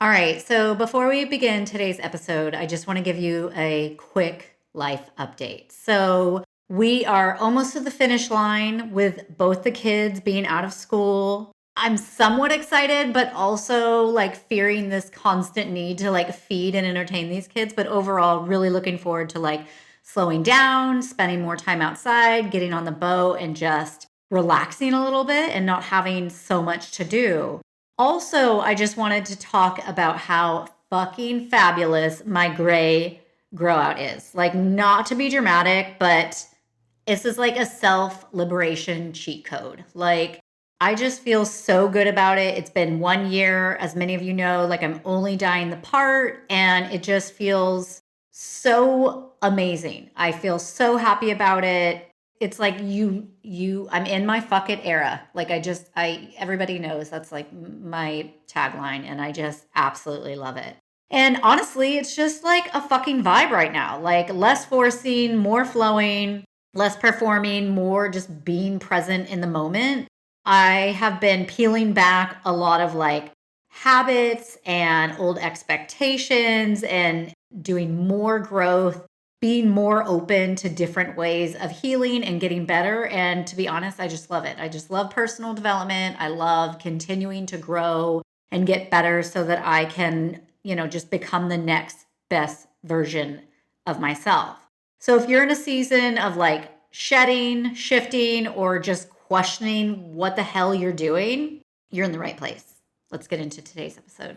All right, so before we begin today's episode, I just want to give you a quick life update. So, we are almost to the finish line with both the kids being out of school. I'm somewhat excited, but also like fearing this constant need to like feed and entertain these kids. But overall, really looking forward to like slowing down, spending more time outside, getting on the boat, and just relaxing a little bit and not having so much to do. Also, I just wanted to talk about how fucking fabulous my gray grow out is. Like, not to be dramatic, but this is like a self liberation cheat code. Like, I just feel so good about it. It's been 1 year, as many of you know, like, I'm only dyeing the part, and it just feels so amazing. I feel so happy about it. It's like I'm in my fuck it era. Like everybody knows that's like my tagline, and I just absolutely love it. And honestly, it's just like a fucking vibe right now. Like less forcing, more flowing, less performing, more just being present in the moment. I have been peeling back a lot of like habits and old expectations and doing more growth, being more open to different ways of healing and getting better. And to be honest, I just love it. I just love personal development. I love continuing to grow and get better so that I can, just become the next best version of myself. So if you're in a season of like shedding, shifting, or just questioning what the hell you're doing, you're in the right place. Let's get into today's episode.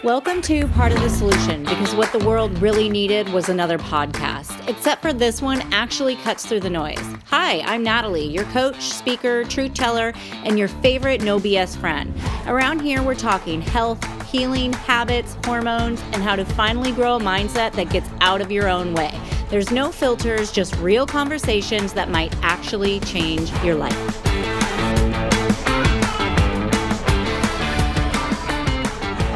Welcome to Part of the Solution, because what the world really needed was another podcast, except for this one actually cuts through the noise. Hi, I'm Natalie, your coach, speaker, truth teller, and your favorite no BS friend. Around here, we're talking health, healing, habits, hormones, and how to finally grow a mindset that gets out of your own way. There's no filters, just real conversations that might actually change your life.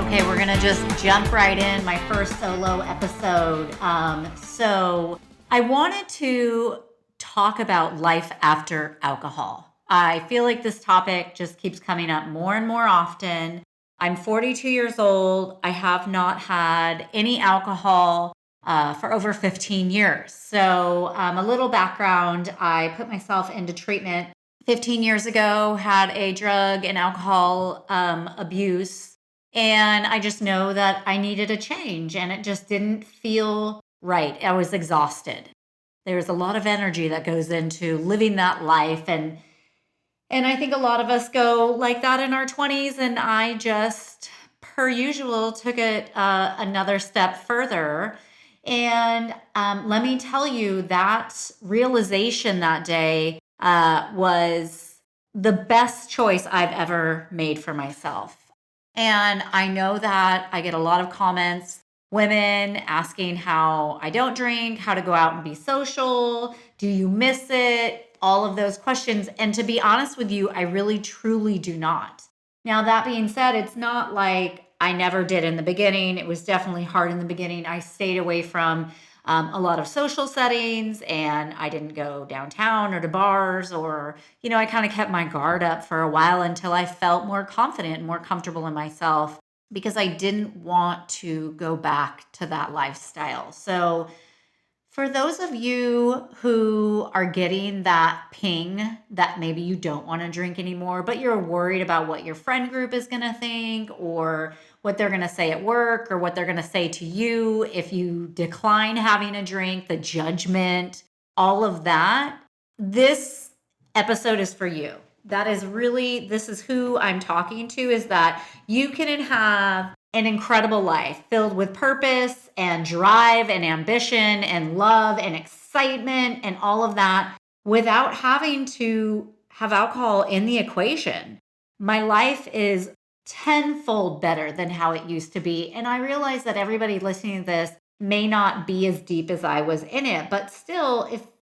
Okay, we're gonna just jump right in, my first solo episode. So I wanted to talk about life after alcohol. I feel like this topic just keeps coming up more and more often. I'm 42 years old. I have not had any alcohol for over 15 years. So a little background, I put myself into treatment 15 years ago, had a drug and alcohol abuse. And I just know that I needed a change, and it just didn't feel right. I was exhausted. There's a lot of energy that goes into living that life. And I think a lot of us go like that in our 20s. And I just, per usual, took it another step further. And let me tell you, that realization that day was the best choice I've ever made for myself. And I know that I get a lot of comments, women asking how I don't drink, how to go out and be social, do you miss it? All of those questions. And to be honest with you, I really truly do not. Now, that being said, it's not like I never did in the beginning. It was definitely hard in the beginning. I stayed away from a lot of social settings, and I didn't go downtown or to bars, or, I kind of kept my guard up for a while until I felt more confident and more comfortable in myself, because I didn't want to go back to that lifestyle. So for those of you who are getting that ping that maybe you don't want to drink anymore, but you're worried about what your friend group is going to think, or what they're going to say at work, or what they're going to say to you if you decline having a drink, the judgment, all of that, this episode is for you. This is who I'm talking to, is that you can have an incredible life filled with purpose and drive and ambition and love and excitement and all of that without having to have alcohol in the equation. My life is tenfold better than how it used to be. And I realize that everybody listening to this may not be as deep as I was in it, but still,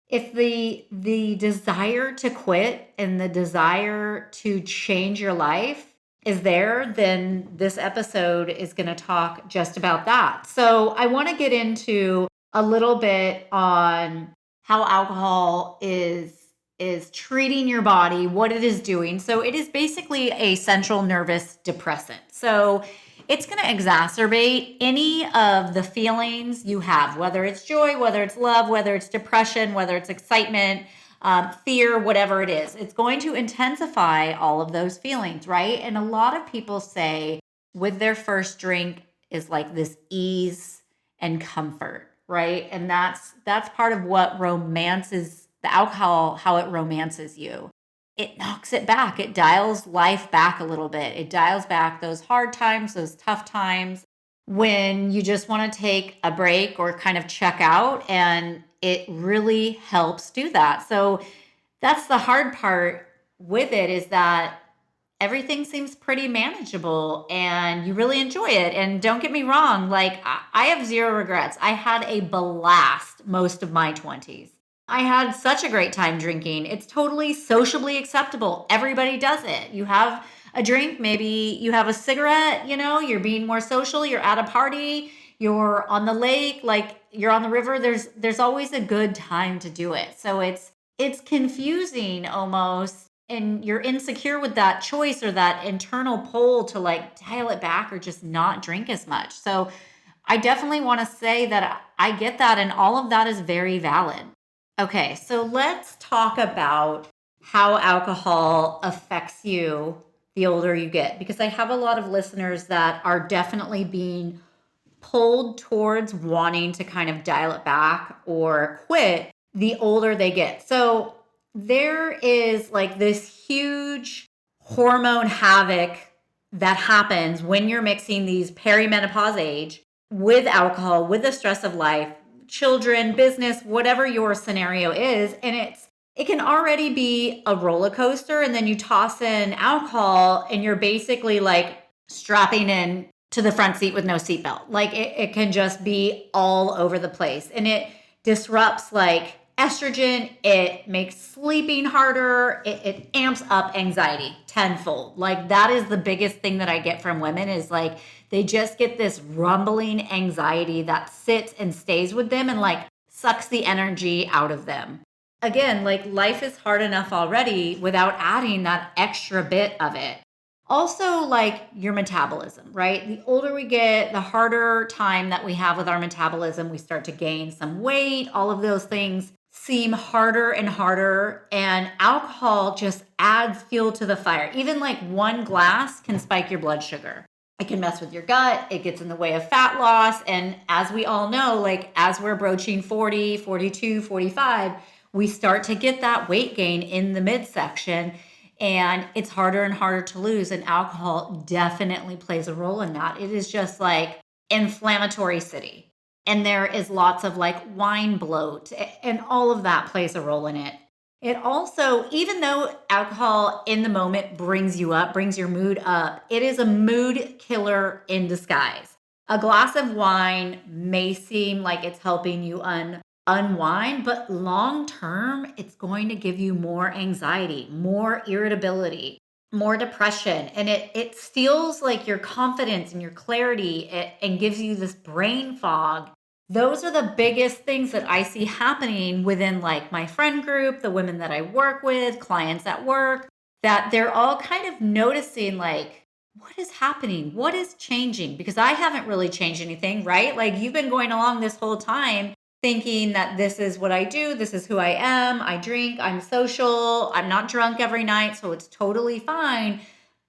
if the desire to quit and the desire to change your life is there, then this episode is going to talk just about that. So I want to get into a little bit on how alcohol is treating your body, what it is doing. So it is basically a central nervous depressant. So it's going to exacerbate any of the feelings you have, whether it's joy, whether it's love, whether it's depression, whether it's excitement, fear, whatever it is. It's going to intensify all of those feelings, right? And a lot of people say with their first drink is like this ease and comfort, right? And that's part of what romances the alcohol, how it romances you. It knocks it back. It dials life back a little bit. It dials back those hard times, those tough times when you just want to take a break or kind of check out. And it really helps do that. So that's the hard part with it, is that everything seems pretty manageable and you really enjoy it. And don't get me wrong, like I have zero regrets. I had a blast most of my 20s. I had such a great time drinking. It's totally sociably acceptable. Everybody does it. You have a drink, maybe you have a cigarette, you're being more social, you're at a party, you're on the lake, like you're on the river. There's always a good time to do it. So it's confusing almost, and you're insecure with that choice or that internal pull to like dial it back or just not drink as much. So I definitely want to say that I get that, and all of that is very valid. Okay, so let's talk about how alcohol affects you the older you get, because I have a lot of listeners that are definitely being pulled towards wanting to kind of dial it back or quit the older they get. So there is like this huge hormone havoc that happens when you're mixing these perimenopause age with alcohol, with the stress of life, children, business, whatever your scenario is. And it can already be a roller coaster. And then you toss in alcohol and you're basically like strapping in to the front seat with no seatbelt. Like it can just be all over the place. And it disrupts like estrogen. It makes sleeping harder. It amps up anxiety tenfold. Like that is the biggest thing that I get from women, is like they just get this rumbling anxiety that sits and stays with them and like sucks the energy out of them. Again, like life is hard enough already without adding that extra bit of it. Also, like your metabolism, right? The older we get, the harder time that we have with our metabolism. We start to gain some weight. All of those things seem harder and harder. And alcohol just adds fuel to the fire. Even like one glass can spike your blood sugar. It can mess with your gut. It gets in the way of fat loss. And as we all know, like as we're approaching 40, 42, 45, we start to get that weight gain in the midsection. And it's harder and harder to lose. And alcohol definitely plays a role in that. It is just like inflammatory city. And there is lots of like wine bloat, and all of that plays a role in it. It also, even though alcohol in the moment brings you up, brings your mood up, it is a mood killer in disguise. A glass of wine may seem like it's helping you unwind, but long term, it's going to give you more anxiety, more irritability, more depression. And it steals like your confidence and your clarity, and gives you this brain fog. Those are the biggest things that I see happening within like my friend group, the women that I work with, clients at work, that they're all kind of noticing like, what is happening? What is changing? Because I haven't really changed anything, right? Like you've been going along this whole time thinking that this is what I do, this is who I am, I drink, I'm social, I'm not drunk every night, so it's totally fine.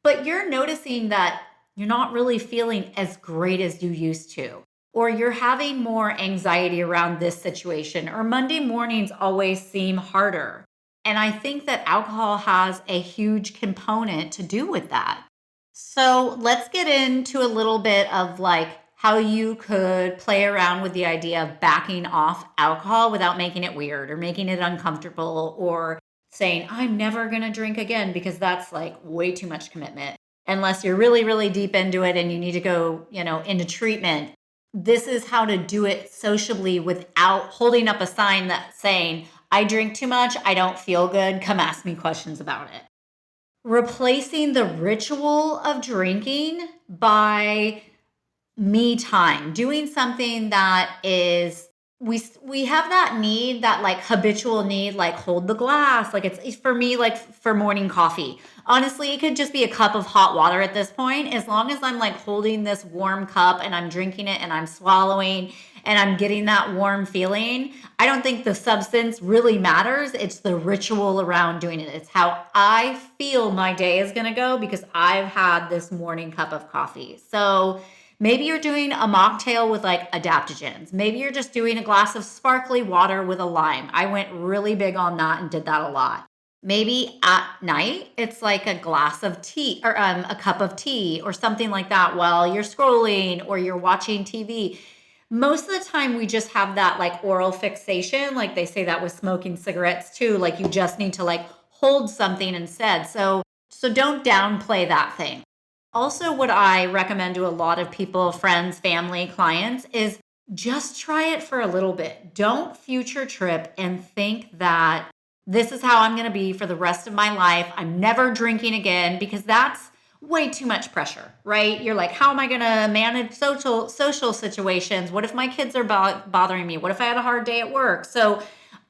But you're noticing that you're not really feeling as great as you used to, or you're having more anxiety around this situation, or Monday mornings always seem harder. And I think that alcohol has a huge component to do with that. So let's get into a little bit of like how you could play around with the idea of backing off alcohol without making it weird or making it uncomfortable, or saying, I'm never going to drink again, because that's like way too much commitment. Unless you're really, really deep into it and you need to go, into treatment. This is how to do it sociably without holding up a sign that's saying, I drink too much, I don't feel good, come ask me questions about it. Replacing the ritual of drinking by me time, doing something that is we have that need, that like habitual need, like hold the glass, like it's for me, like for morning coffee. Honestly, it could just be a cup of hot water at this point, as long as I'm like holding this warm cup and I'm drinking it and I'm swallowing and I'm getting that warm feeling. I don't think the substance really matters. It's the ritual around doing it. It's how I feel my day is going to go because I've had this morning cup of coffee. So maybe you're doing a mocktail with like adaptogens. Maybe you're just doing a glass of sparkly water with a lime. I went really big on that and did that a lot. Maybe at night, it's like a glass of tea or a cup of tea or something like that while you're scrolling or you're watching TV. Most of the time, we just have that like oral fixation. Like they say that with smoking cigarettes too. Like you just need to like hold something instead. So don't downplay that thing. Also, what I recommend to a lot of people, friends, family, clients, is just try it for a little bit. Don't future trip and think that this is how I'm going to be for the rest of my life. I'm never drinking again, because that's way too much pressure, right? You're like, how am I going to manage social situations? What if my kids are bothering me? What if I had a hard day at work? So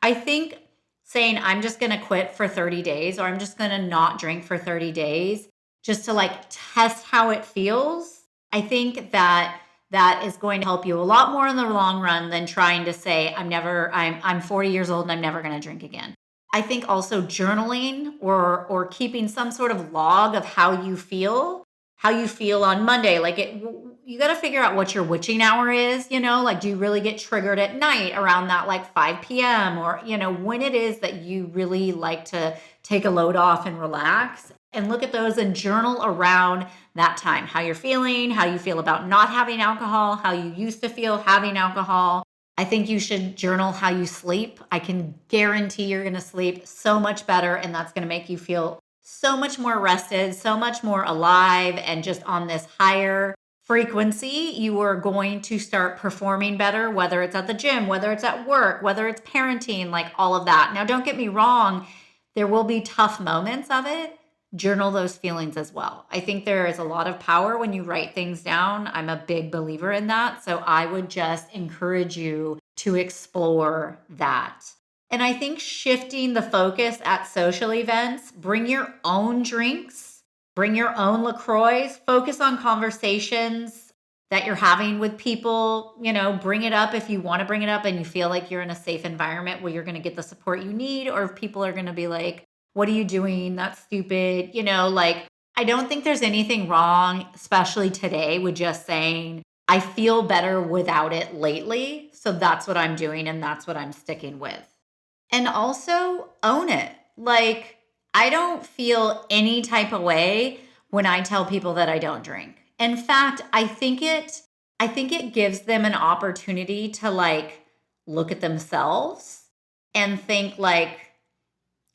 I think saying I'm just going to quit for 30 days, or I'm just going to not drink for 30 days just to like test how it feels, I think that that is going to help you a lot more in the long run than trying to say I'm 40 years old and I'm never going to drink again. I think also journaling or keeping some sort of log of how you feel on Monday. Like you got to figure out what your witching hour is, like do you really get triggered at night around that like 5 p.m. or, when it is that you really like to take a load off and relax, and look at those and journal around that time, how you're feeling, how you feel about not having alcohol, how you used to feel having alcohol. I think you should journal how you sleep. I can guarantee you're going to sleep so much better, and that's going to make you feel so much more rested, so much more alive, and just on this higher frequency. You are going to start performing better, whether it's at the gym, whether it's at work, whether it's parenting, like all of that. Now, don't get me wrong, there will be tough moments of it. Journal those feelings as well. I think there is a lot of power when you write things down. I'm a big believer in that. So I would just encourage you to explore that. And I think shifting the focus at social events, bring your own drinks, bring your own LaCroix, focus on conversations that you're having with people. Bring it up if you want to bring it up and you feel like you're in a safe environment where you're going to get the support you need, or if people are going to be like, what are you doing? That's stupid. Like, I don't think there's anything wrong, especially today, with just saying, I feel better without it lately. So that's what I'm doing and that's what I'm sticking with. And also own it. Like, I don't feel any type of way when I tell people that I don't drink. In fact, I think it gives them an opportunity to like look at themselves and think like,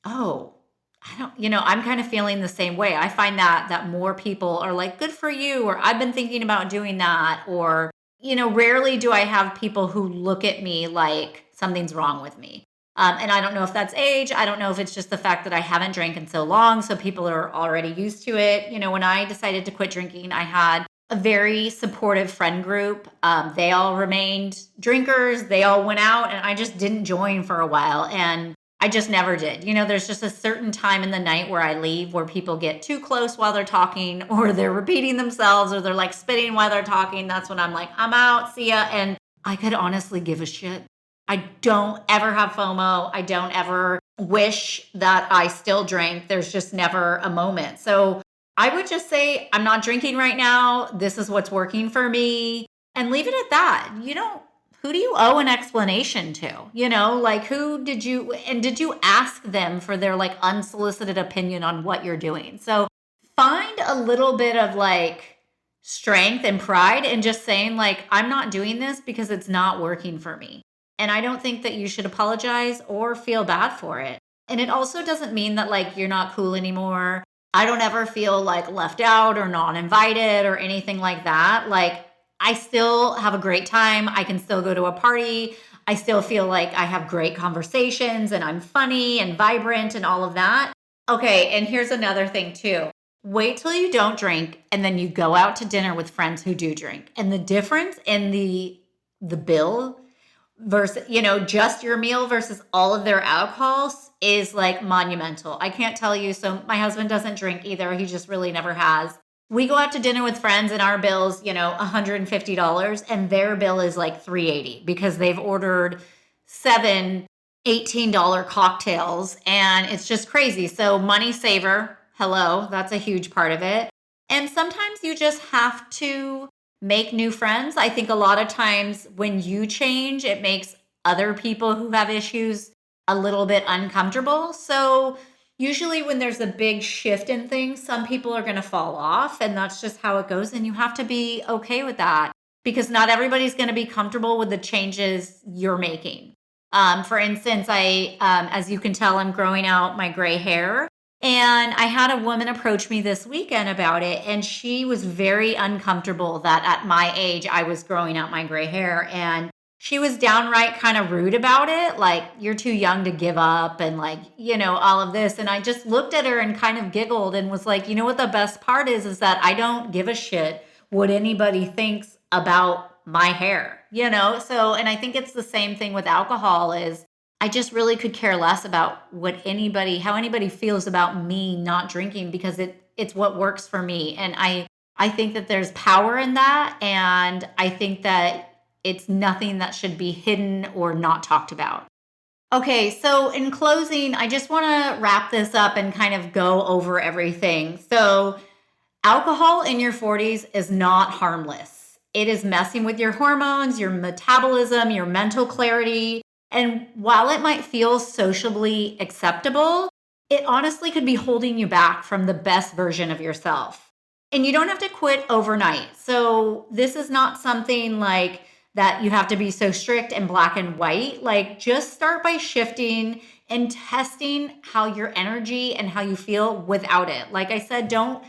oh, I'm kind of feeling the same way. I find that more people are like, good for you, or I've been thinking about doing that, or, rarely do I have people who look at me like something's wrong with me. And I don't know if that's age. I don't know if it's just the fact that I haven't drank in so long, so people are already used to it. When I decided to quit drinking, I had a very supportive friend group. They all remained drinkers. They all went out, and I just didn't join for a while. And I just never did. There's just a certain time in the night where I leave where people get too close while they're talking, or they're repeating themselves, or they're like spitting while they're talking. That's when I'm like, I'm out, see ya. And I could honestly give a shit. I don't ever have FOMO. I don't ever wish that I still drank. There's just never a moment. So I would just say, I'm not drinking right now. This is what's working for me, and leave it at that. Who do you owe an explanation to? Like, did you ask them for their like unsolicited opinion on what you're doing? So find a little bit of like strength and pride in just saying like, I'm not doing this because it's not working for me. And I don't think that you should apologize or feel bad for it. And it also doesn't mean that like you're not cool anymore. I don't ever feel like left out or not invited or anything like that. Like, I still have a great time. I can still go to a party. I still feel like I have great conversations and I'm funny and vibrant and all of that. Okay, and here's another thing too. Wait till you don't drink and then you go out to dinner with friends who do drink. And the difference in the bill versus, just your meal versus all of their alcohols is like monumental. I can't tell you. So my husband doesn't drink either. He just really never has. We go out to dinner with friends and our bill's, $150 and their bill is like $380 because they've ordered 7 $18 cocktails and it's just crazy. So money saver, hello, that's a huge part of it. And sometimes you just have to make new friends. I think a lot of times when you change, it makes other people who have issues a little bit uncomfortable. So usually when there's a big shift in things, some people are going to fall off and that's just how it goes. And you have to be okay with that because not everybody's going to be comfortable with the changes you're making. For instance, as you can tell, I'm growing out my gray hair. And I had a woman approach me this weekend about it, and she was very uncomfortable that at my age, I was growing out my gray hair. And she was downright kind of rude about it, like, you're too young to give up, and like, all of this. And I just looked at her and kind of giggled and was like, what the best part is that I don't give a shit what anybody thinks about my hair, So, and I think it's the same thing with alcohol is, I just really could care less about how anybody feels about me not drinking because it's what works for me. And I think that there's power in that. And I think that it's nothing that should be hidden or not talked about. Okay, so in closing, I just want to wrap this up and kind of go over everything. So alcohol in your 40s is not harmless. It is messing with your hormones, your metabolism, your mental clarity. And while it might feel socially acceptable, it honestly could be holding you back from the best version of yourself. And you don't have to quit overnight. So this is not something like that you have to be so strict and black and white. Like just start by shifting and testing how your energy and how you feel without it. Like I said, don't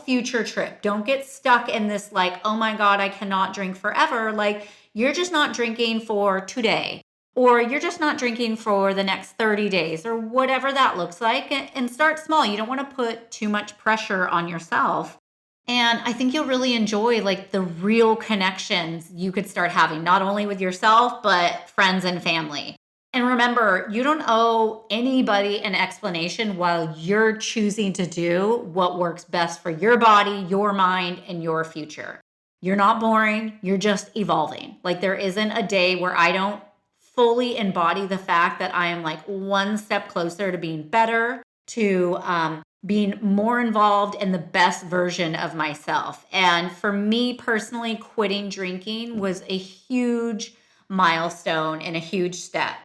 future trip. Don't get stuck in this like, oh my God, I cannot drink forever. Like you're just not drinking for today. Or you're just not drinking for the next 30 days or whatever that looks like, and start small. You don't want to put too much pressure on yourself. And I think you'll really enjoy like the real connections you could start having, not only with yourself, but friends and family. And remember, you don't owe anybody an explanation while you're choosing to do what works best for your body, your mind, and your future. You're not boring. You're just evolving. Like there isn't a day where I don't fully embody the fact that I am like one step closer to being better, to being more involved in the best version of myself. And for me personally, quitting drinking was a huge milestone and a huge step.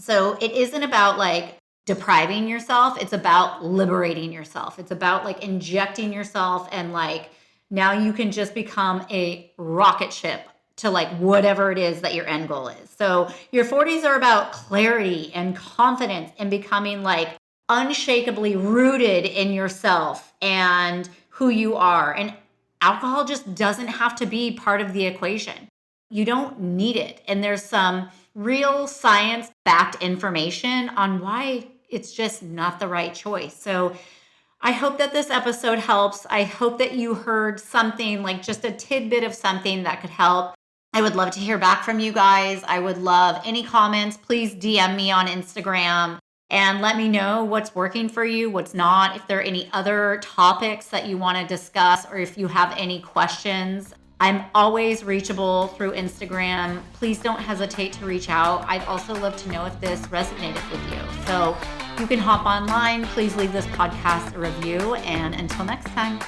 So it isn't about like depriving yourself. It's about liberating yourself. It's about like injecting yourself and like now you can just become a rocket ship to like whatever it is that your end goal is. So your 40s are about clarity and confidence and becoming like unshakably rooted in yourself and who you are. And alcohol just doesn't have to be part of the equation. You don't need it. And there's some real science-backed information on why it's just not the right choice. So I hope that this episode helps. I hope that you heard something like just a tidbit of something that could help. I would love to hear back from you guys. I would love any comments. Please DM me on Instagram and let me know what's working for you, what's not. If there are any other topics that you want to discuss or if you have any questions, I'm always reachable through Instagram. Please don't hesitate to reach out. I'd also love to know if this resonated with you. So you can hop online. Please leave this podcast a review. And until next time.